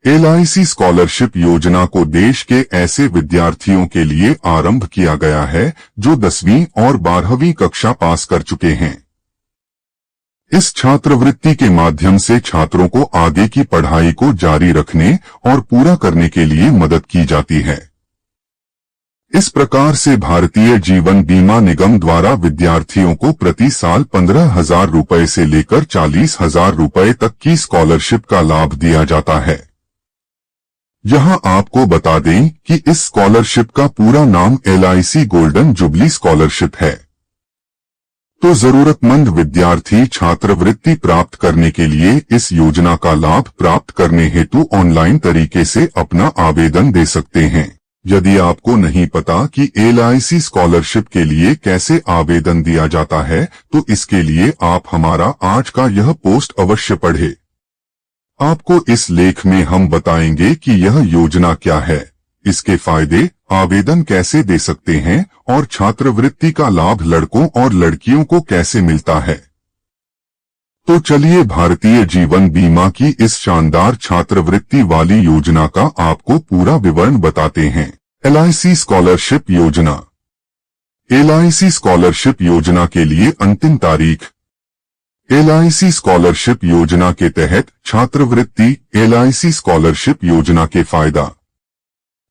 LIC scholarship योजना को देश के ऐसे विद्यार्थियों के लिए आरंभ किया गया है जो 10वीं और 12वीं कक्षा पास कर चुके हैं। इस छात्रवृत्ति के माध्यम से छात्रों को आगे की पढ़ाई को जारी रखने और पूरा करने के लिए मदद की जाती है। इस प्रकार से भारतीय जीवन बीमा निगम द्वारा विद्यार्थियों को प्रति साल 15,000 रुपए से लेकर 40,000 रुपए तक की स्कॉलरशिप का लाभ दिया जाता है। यहां आपको बता दें कि इस स्कॉलरशिप का पूरा नाम LIC गोल्डन जुबली स्कॉलरशिप है। तो जरूरतमंद विद्यार्थी छात्रवृत्ति प्राप्त करने के लिए इस योजना का लाभ प्राप्त करने हेतु ऑनलाइन तरीके से अपना आवेदन दे सकते हैं। यदि आपको नहीं पता कि LIC स्कॉलरशिप के लिए कैसे आवेदन दिया जाता है तो इसके लिए आप हमारा आज का यह पोस्ट अवश्य पढ़ें। आपको इस लेख में हम बताएंगे कि यह योजना क्या है, इसके फायदे, आवेदन कैसे दे सकते हैं और छात्रवृत्ति का लाभ लड़कों और लड़कियों को कैसे मिलता है। तो चलिए भारतीय जीवन बीमा की इस शानदार छात्रवृत्ति वाली योजना का आपको पूरा विवरण बताते हैं। LIC स्कॉलरशिप योजना। LIC स्कॉलरशिप योजना के लिए अंतिम तारीख। LIC स्कॉलरशिप योजना के तहत छात्रवृत्ति। LIC स्कॉलरशिप योजना के फायदा।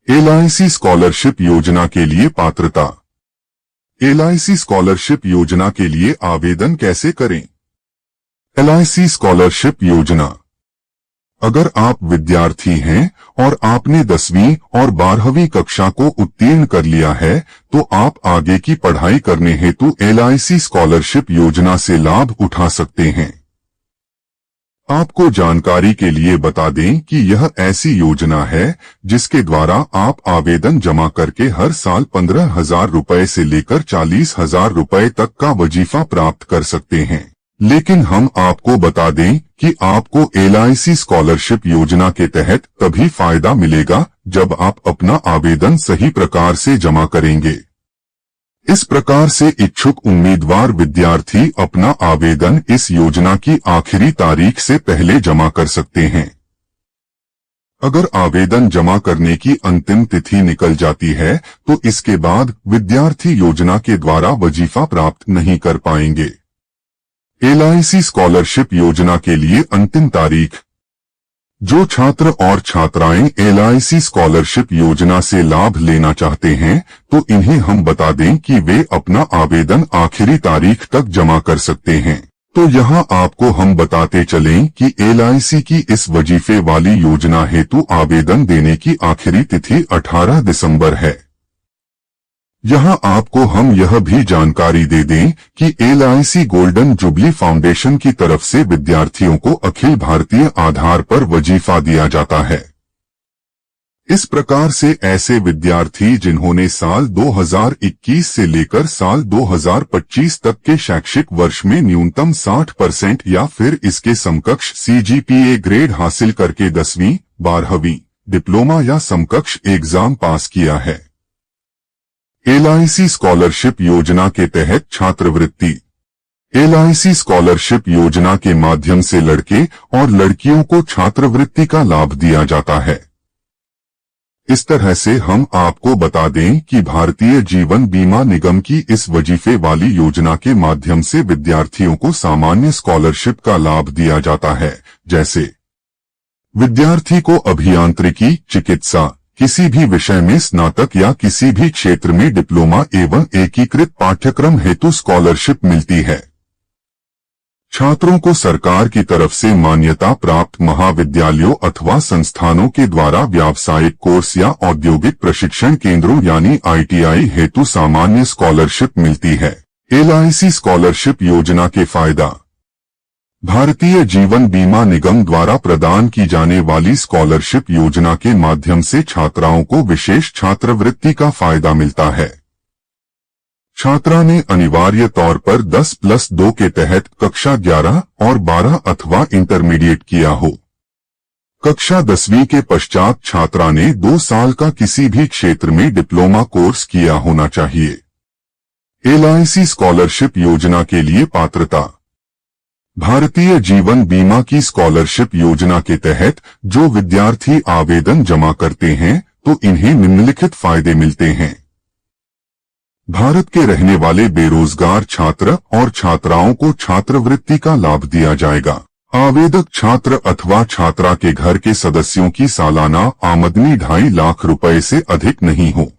LIC स्कॉलरशिप योजना के लिए पात्रता। LIC स्कॉलरशिप योजना के लिए आवेदन कैसे करें। LIC स्कॉलरशिप योजना। अगर आप विद्यार्थी हैं और आपने 10वीं और 12वीं कक्षा को उत्तीर्ण कर लिया है तो आप आगे की पढ़ाई करने हेतु LIC स्कॉलरशिप योजना से लाभ उठा सकते हैं। आपको जानकारी के लिए बता दें कि यह ऐसी योजना है जिसके द्वारा आप आवेदन जमा करके हर साल 15,000 रुपए से लेकर 40,000 रुपए तक का वजीफा प्राप्त कर सकते हैं। लेकिन हम आपको बता दें कि आपको LIC स्कॉलरशिप योजना के तहत तभी फायदा मिलेगा जब आप अपना आवेदन सही प्रकार से जमा करेंगे। इस प्रकार से इच्छुक उम्मीदवार विद्यार्थी अपना आवेदन इस योजना की आखिरी तारीख से पहले जमा कर सकते हैं। अगर आवेदन जमा करने की अंतिम तिथि निकल जाती है तो इसके बाद विद्यार्थी योजना के द्वारा वजीफा प्राप्त नहीं कर पाएंगे। LIC स्कॉलरशिप योजना के लिए अंतिम तारीख। जो छात्र और छात्राएं LIC स्कॉलरशिप योजना से लाभ लेना चाहते हैं तो इन्हें हम बता दें कि वे अपना आवेदन आखिरी तारीख तक जमा कर सकते हैं। तो यहाँ आपको हम बताते चलें कि LIC की इस वजीफे वाली योजना हेतु आवेदन देने की आखिरी तिथि 18 दिसंबर है। यहाँ आपको हम यह भी जानकारी दे दें कि LIC गोल्डन जुबली फाउंडेशन की तरफ से विद्यार्थियों को अखिल भारतीय आधार पर वजीफा दिया जाता है। इस प्रकार से ऐसे विद्यार्थी जिन्होंने साल 2021 से लेकर साल 2025 तक के शैक्षिक वर्ष में न्यूनतम 60% या फिर इसके समकक्ष CGPA ग्रेड हासिल करके 10वीं, 12वीं, डिप्लोमा या समकक्ष एग्जाम पास किया है। LIC स्कॉलरशिप योजना के तहत छात्रवृत्ति। LIC स्कॉलरशिप योजना के माध्यम से लड़के और लड़कियों को छात्रवृत्ति का लाभ दिया जाता है। इस तरह से हम आपको बता दें कि भारतीय जीवन बीमा निगम की इस वजीफे वाली योजना के माध्यम से विद्यार्थियों को सामान्य स्कॉलरशिप का लाभ दिया जाता है, जैसे विद्यार्थी को अभियांत्रिकी, चिकित्सा, किसी भी विषय में स्नातक या किसी भी क्षेत्र में डिप्लोमा एवं एकीकृत पाठ्यक्रम हेतु स्कॉलरशिप मिलती है। छात्रों को सरकार की तरफ से मान्यता प्राप्त महाविद्यालयों अथवा संस्थानों के द्वारा व्यावसायिक कोर्स या औद्योगिक प्रशिक्षण केंद्रों यानी ITI हेतु सामान्य स्कॉलरशिप मिलती है। LIC स्कॉलरशिप योजना के फायदा। भारतीय जीवन बीमा निगम द्वारा प्रदान की जाने वाली स्कॉलरशिप योजना के माध्यम से छात्राओं को विशेष छात्रवृत्ति का फायदा मिलता है। छात्रा ने अनिवार्य तौर पर 10+2 के तहत कक्षा 11 और 12 अथवा इंटरमीडिएट किया हो। कक्षा 10वीं के पश्चात छात्रा ने 2 साल का किसी भी क्षेत्र में डिप्लोमा कोर्स किया होना चाहिए। LIC स्कॉलरशिप योजना के लिए पात्रता। भारतीय जीवन बीमा की स्कॉलरशिप योजना के तहत जो विद्यार्थी आवेदन जमा करते हैं तो इन्हें निम्नलिखित फायदे मिलते हैं। भारत के रहने वाले बेरोजगार छात्र और छात्राओं को छात्रवृत्ति का लाभ दिया जाएगा। आवेदक छात्र अथवा छात्रा के घर के सदस्यों की सालाना आमदनी 2.5 लाख रुपए से अधिक नहीं हो।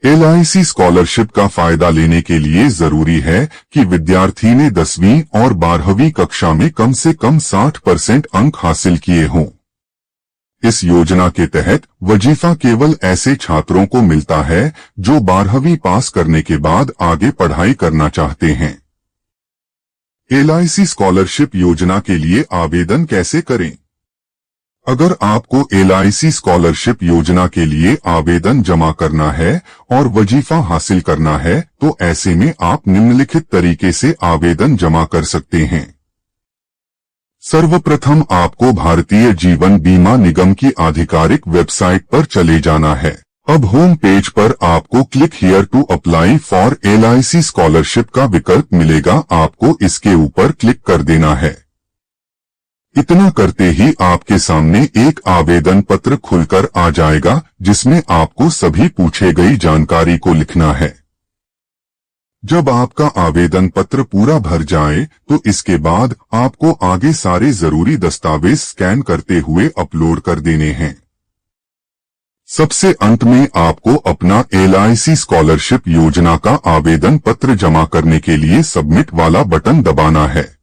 LIC स्कॉलरशिप का फायदा लेने के लिए जरूरी है कि विद्यार्थी ने 10वीं और 12वीं कक्षा में कम से कम 60% अंक हासिल किए हों। इस योजना के तहत वजीफा केवल ऐसे छात्रों को मिलता है जो 12वीं पास करने के बाद आगे पढ़ाई करना चाहते हैं। LIC स्कॉलरशिप योजना के लिए आवेदन कैसे करें? अगर आपको LIC स्कॉलरशिप योजना के लिए आवेदन जमा करना है और वजीफा हासिल करना है तो ऐसे में आप निम्नलिखित तरीके से आवेदन जमा कर सकते हैं। सर्वप्रथम आपको भारतीय जीवन बीमा निगम की आधिकारिक वेबसाइट पर चले जाना है। अब होम पेज पर आपको click here to apply for LIC scholarship का विकल्प मिलेगा। आपको इसके ऊपर क्लिक कर देना है। इतना करते ही आपके सामने एक आवेदन पत्र खुलकर आ जाएगा जिसमें आपको सभी पूछे गई जानकारी को लिखना है। जब आपका आवेदन पत्र पूरा भर जाए तो इसके बाद आपको आगे सारे जरूरी दस्तावेज स्कैन करते हुए अपलोड कर देने हैं। सबसे अंत में आपको अपना LIC स्कॉलरशिप योजना का आवेदन पत्र जमा करने के लिए सबमिट वाला बटन दबाना है।